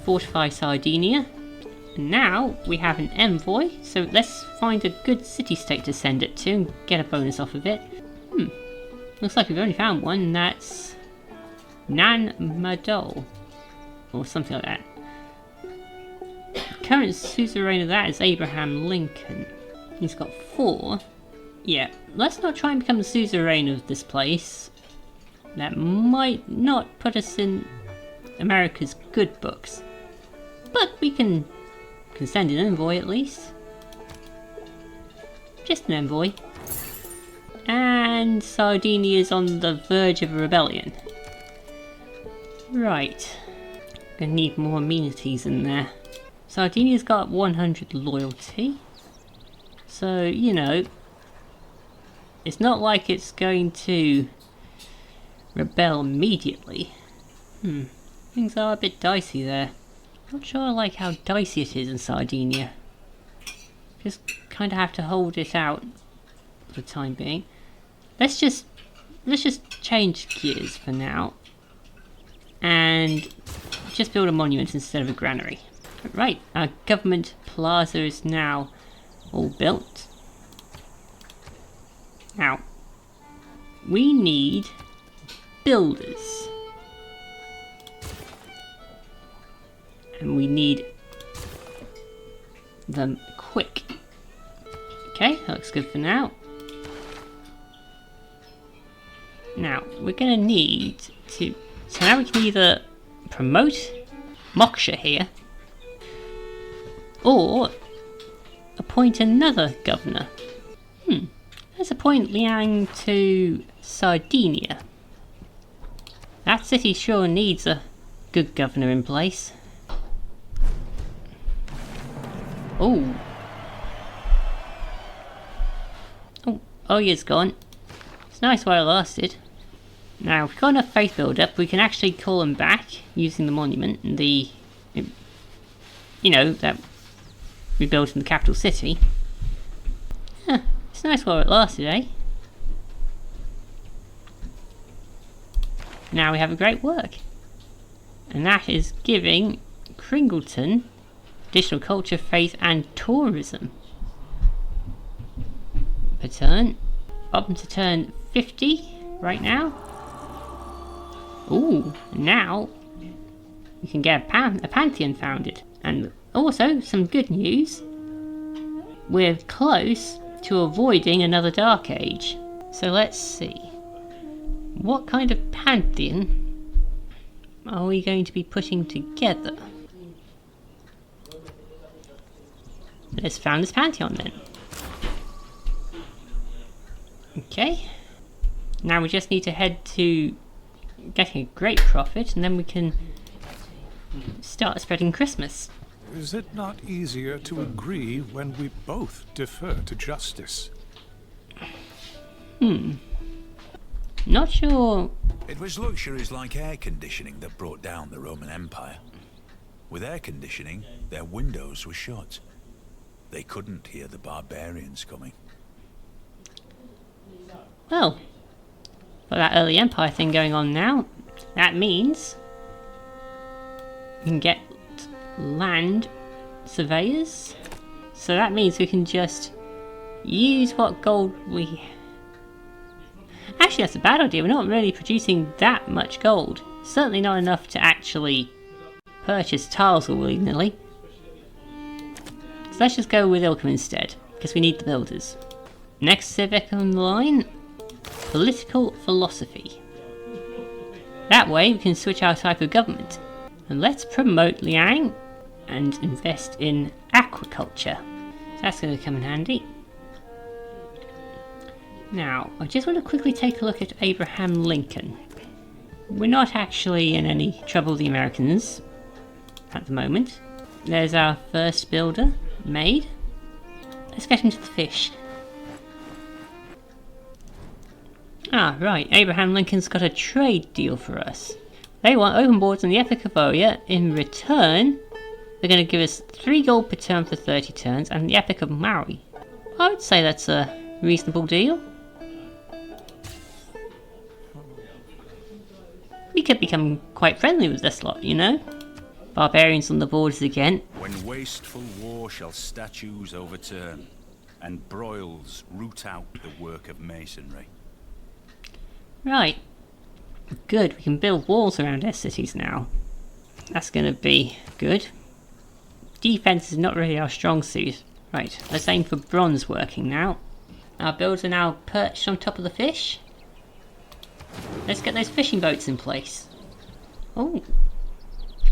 fortify Sardinia. And now we have an envoy, so let's find a good city-state to send it to and get a bonus off of it. Looks like we've only found one, and that's Nan Madol, or something like that. The current suzerain of that is Abraham Lincoln. He's got 4. Yeah, let's not try and become the suzerain of this place. That might not put us in America's good books. But we can send an envoy at least. Just an envoy. And Sardinia is on the verge of a rebellion. Right. Gonna need more amenities in there. Sardinia's got 100 loyalty. So, you know, it's not like it's going to rebel immediately. Things are a bit dicey there. Not sure I like how dicey it is in Sardinia. Just kind of have to hold it out for the time being. Let's just change gears for now. And just build a monument instead of a granary. Right, our government plaza is now all built. Now, we need builders. And we need them quick. Okay, that looks good for now. Now, we're going to need to... So now we can either promote Moksha here, or appoint another governor. Let's appoint Liang to Sardinia. That city sure needs a good governor in place. Oh, he is gone. It's nice while it lasted. Now, if we've got enough faith build up, we can actually call them back using the monument and the, you know, that we built in the capital city. It's nice while it lasted, eh? Now we have a great work. And that is giving Kringleton additional culture, faith and tourism. Per turn. Up to turn 50 right now. Ooh, now we can get a pantheon founded. And also, some good news. We're close to avoiding another Dark Age. So let's see. What kind of pantheon are we going to be putting together? Let's found this pantheon then. Okay. Now we just need to head to getting a great profit, and then we can start spreading Christmas. Is it not easier to agree when we both defer to justice? Not sure. It was luxuries like air conditioning that brought down the Roman Empire. With air conditioning, their windows were shut. They couldn't hear the barbarians coming. Well, got that early empire thing going on now. That means we can get land surveyors. So that means we can just use what gold we... Actually, that's a bad idea. We're not really producing that much gold. Certainly not enough to actually purchase tiles willy-nilly. So let's just go with Ilkham instead, because we need the builders. Next civic on the line, political philosophy. That way we can switch our type of government. And let's promote Liang and invest in aquaculture. So that's going to come in handy. Now, I just want to quickly take a look at Abraham Lincoln. We're not actually in any trouble with the Americans at the moment. There's our first builder made. Let's get into the fish. Ah, right, Abraham Lincoln's got a trade deal for us. They want open boards on the Epic of Oya. In return, they're going to give us 3 gold per turn for 30 turns, and the Epic of Maui. I would say that's a reasonable deal. We could become quite friendly with this lot, you know? Barbarians on the borders again. When wasteful war shall statues overturn, and broils root out the work of masonry. Right. Good, we can build walls around our cities now. That's gonna be good. Defense is not really our strong suit. Right, let's aim for bronze working now. Our builders are now perched on top of the fish. Let's get those fishing boats in place. Oh,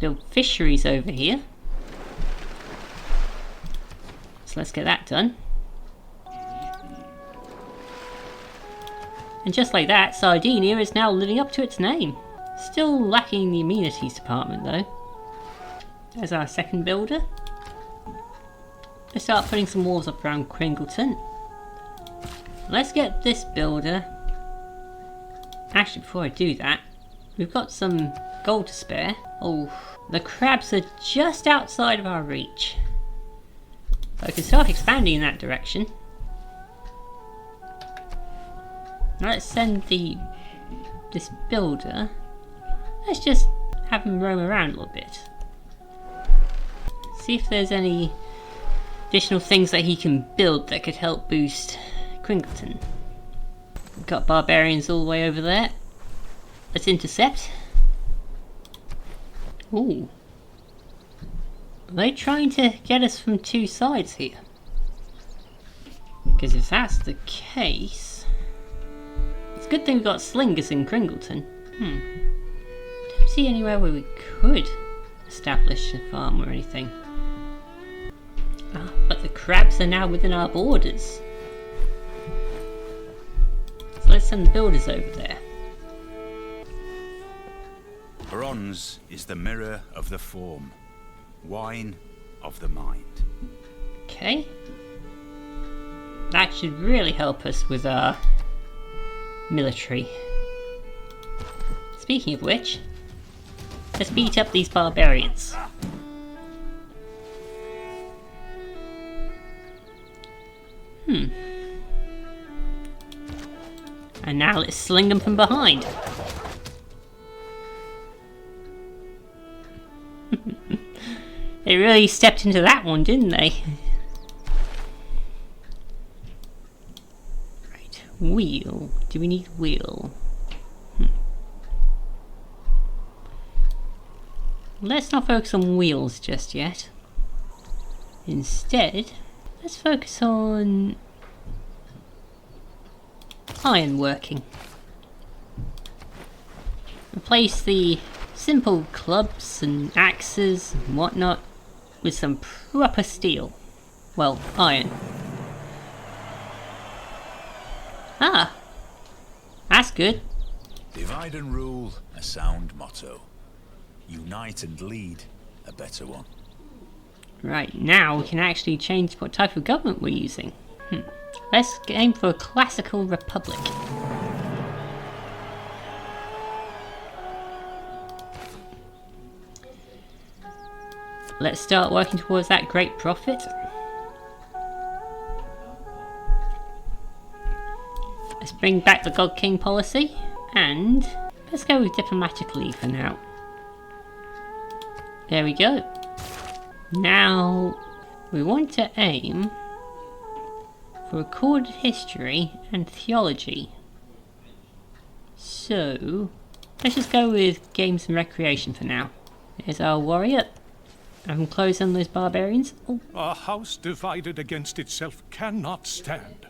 build fisheries over here. So let's get that done. And just like that, Sardinia is now living up to its name. Still lacking the amenities department though. There's our second builder. Let's start putting some walls up around Cringleton. Let's get this builder. Actually, before I do that, we've got some gold to spare. Oh, the crabs are just outside of our reach. So I can start expanding in that direction. Now let's send this builder. Let's just have him roam around a little bit. See if there's any additional things that he can build that could help boost Cringleton. We've got barbarians all the way over there. Let's intercept. Ooh. Are they trying to get us from two sides here? Because if that's the case... It's a good thing we've got slingers in Cringleton. Don't see anywhere where we could establish a farm or anything. Ah, but the crabs are now within our borders. So let's send the builders over there. Bronze is the mirror of the form, wine of the mind. Okay. That should really help us with our military. Speaking of which, let's beat up these barbarians. And now let's sling them from behind. They really stepped into that one, didn't they? Right, wheel. Do we need wheel? Let's not focus on wheels just yet. Instead, let's focus on iron working. Replace the simple clubs and axes and whatnot with some proper steel. Well, iron. Ah! That's good. Divide and rule, a sound motto. Unite and lead, a better one. Right, now we can actually change what type of government we're using. Let's aim for a classical republic. Let's start working towards that great profit. Let's bring back the God King policy, and let's go with diplomatically for now. There we go. Now we want to aim for recorded history and theology. So let's just go with games and recreation for now. Here's our warrior. Have him close on those barbarians. Oh. A house divided against itself cannot stand.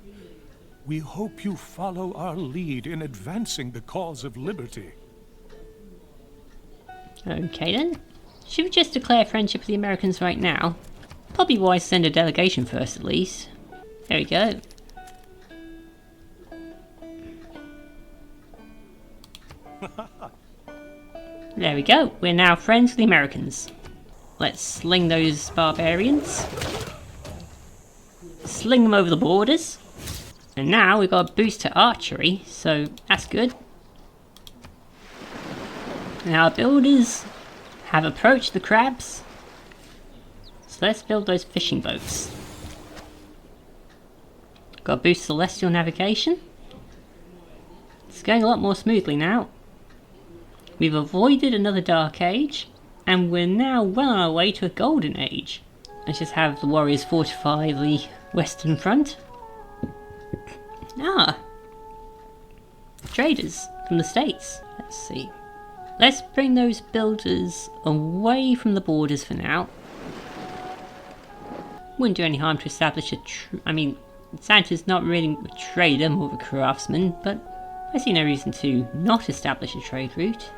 We hope you follow our lead in advancing the cause of liberty. Okay then. Should we just declare friendship with the Americans right now? Probably wise to send a delegation first at least. There we go. There we go. We're now friends with the Americans. Let's sling those barbarians. Sling them over the borders. And now we've got a boost to archery, so that's good. Now our builders have approached the crabs. So let's build those fishing boats. Got a boost celestial navigation. It's going a lot more smoothly now. We've avoided another dark age. And we're now well on our way to a golden age. Let's just have the warriors fortify the western front. Ah, traders from the States. Let's see. Let's bring those builders away from the borders for now. Wouldn't do any harm to establish a Santa's not really a trader, more of a craftsman, but I see no reason to not establish a trade route.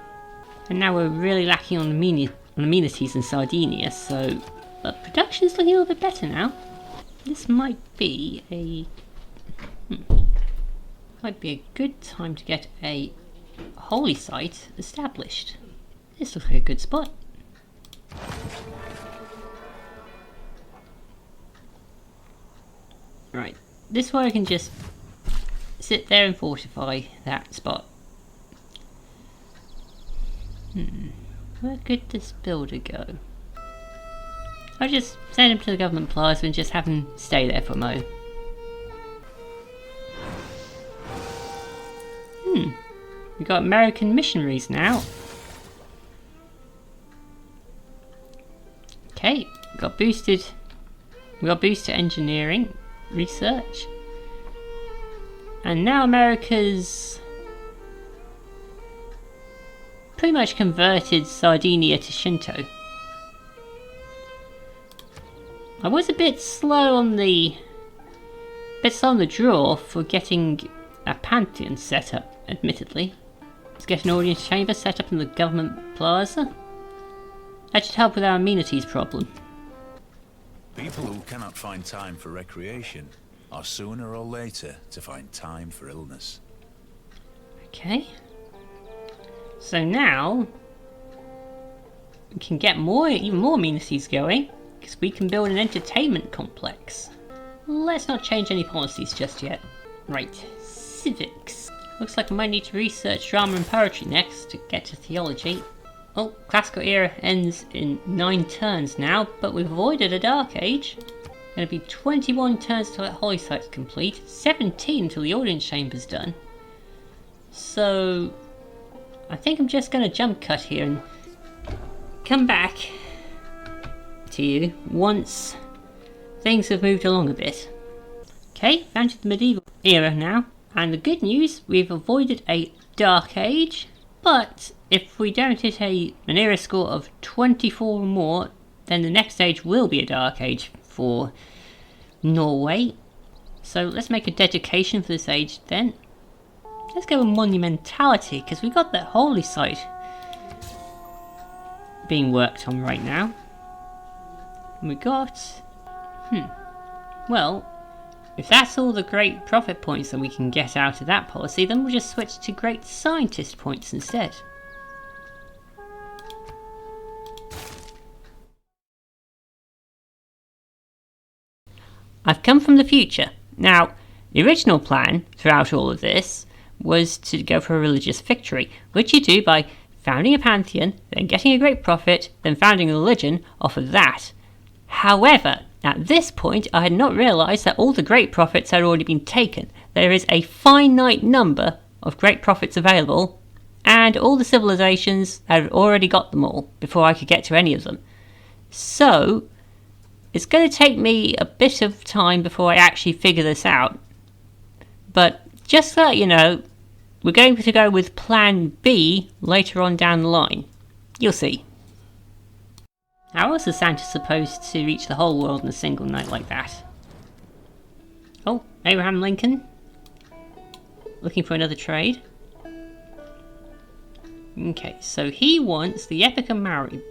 And now we're really lacking on amenities in Sardinia, so... But production's looking a little bit better now. This might be a... Might be a good time to get a holy site established. This looks like a good spot. Right, this way I can just sit there and fortify that spot. Where could this builder go? I'll just send him to the government plaza and just have him stay there for a moment. We've got American missionaries now. Okay, we got boosted engineering research. And now America's pretty much converted Sardinia to Shinto. I was a bit slow on the draw for getting a pantheon set up, admittedly. Let's get an audience chamber set up in the government plaza. That should help with our amenities problem. People who cannot find time for recreation are sooner or later to find time for illness. Okay. So now we can get even more amenities going, because we can build an entertainment complex. Let's not change any policies just yet. Right, civics. Looks like I might need to research drama and poetry next to get to theology. Oh, classical era ends in 9 turns now, but we've avoided a dark age. Going to be 21 turns till that holy site's complete, 17 until the audience chamber's done. So I think I'm just going to jump cut here and come back to you once things have moved along a bit. Okay, down to the medieval era now, and the good news, we've avoided a dark age, but if we don't hit an era score of 24 or more, then the next age will be a dark age for Norway. So let's make a dedication for this age then. Let's go with monumentality, because we've got that holy site being worked on right now. And we got... Well, if that's all the great profit points that we can get out of that policy, then we'll just switch to great scientist points instead. I've come from the future. Now, the original plan throughout all of this was to go for a religious victory, which you do by founding a pantheon, then getting a great profit, then founding a religion off of that. However, at this point I had not realised that all the great profits had already been taken. There is a finite number of great profits available, and all the civilizations had already got them all before I could get to any of them. So it's going to take me a bit of time before I actually figure this out. But just to let you know, we're going to go with plan B later on down the line. You'll see. How else is Santa supposed to reach the whole world in a single night like that? Oh, Abraham Lincoln. Looking for another trade. Okay, so he wants the Epic of Maori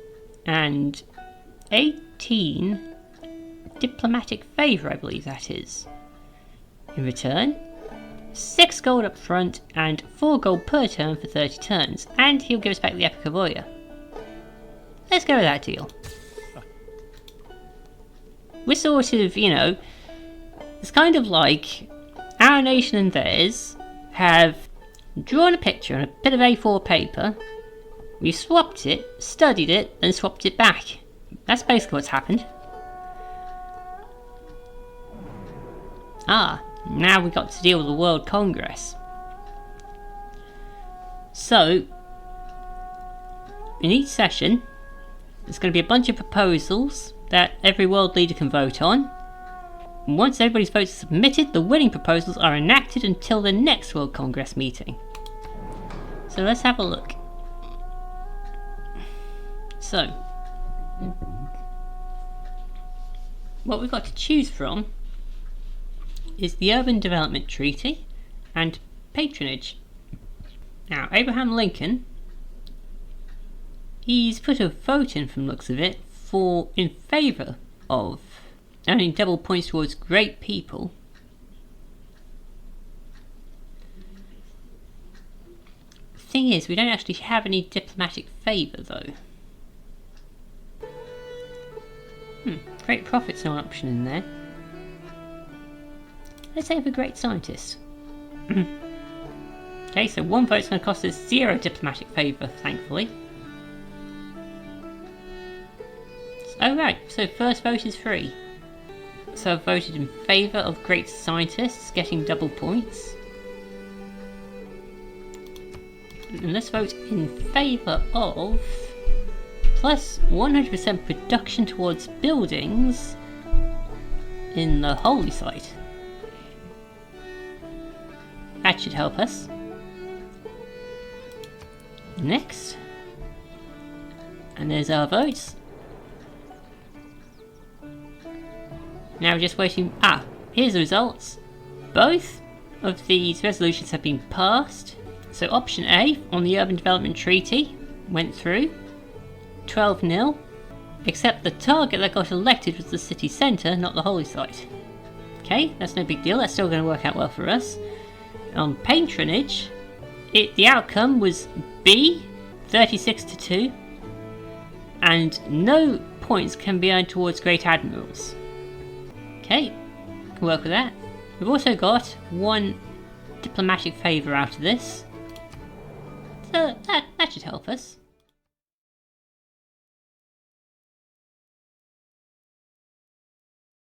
and 18 diplomatic favour, I believe that is. In return, 6 gold up front and 4 gold per turn for 30 turns, and he'll give us back the Epic of Oya. Let's go with that deal. We're sort of, it's kind of like our nation and theirs have drawn a picture on a bit of A4 paper, we've swapped it, studied it, and swapped it back. That's basically what's happened. Ah, now we've got to deal with the World Congress. So, in each session, There's going to be a bunch of proposals that every world leader can vote on. And once everybody's votes are submitted, the winning proposals are enacted until the next World Congress meeting. So let's have a look. So, what we've got to choose from is the Urban Development Treaty and patronage. Now, Abraham Lincoln, he's put a vote in from the looks of it in favour of earning double points towards great people. The thing is, we don't actually have any diplomatic favour though. Great profit's no option in there. Let's say for great scientist. Okay, so one vote's going to cost us 0 diplomatic favour, thankfully. Oh right, so first vote is free. So I've voted in favour of great scientists getting double points. And let's vote in favour of plus 100% production towards buildings in the holy site. That should help us. Next. And there's our votes. Now we're just waiting. Here's the results. Both of these resolutions have been passed. So option A on the Urban Development Treaty went through. 12-0. Except the target that got elected was the city centre, not the holy site. Okay, that's no big deal. That's still going to work out well for us. On patronage, the outcome was B, 36-2. And no points can be earned towards great admirals. Okay, can work with that. We've also got 1 diplomatic favour out of this. So that should help us.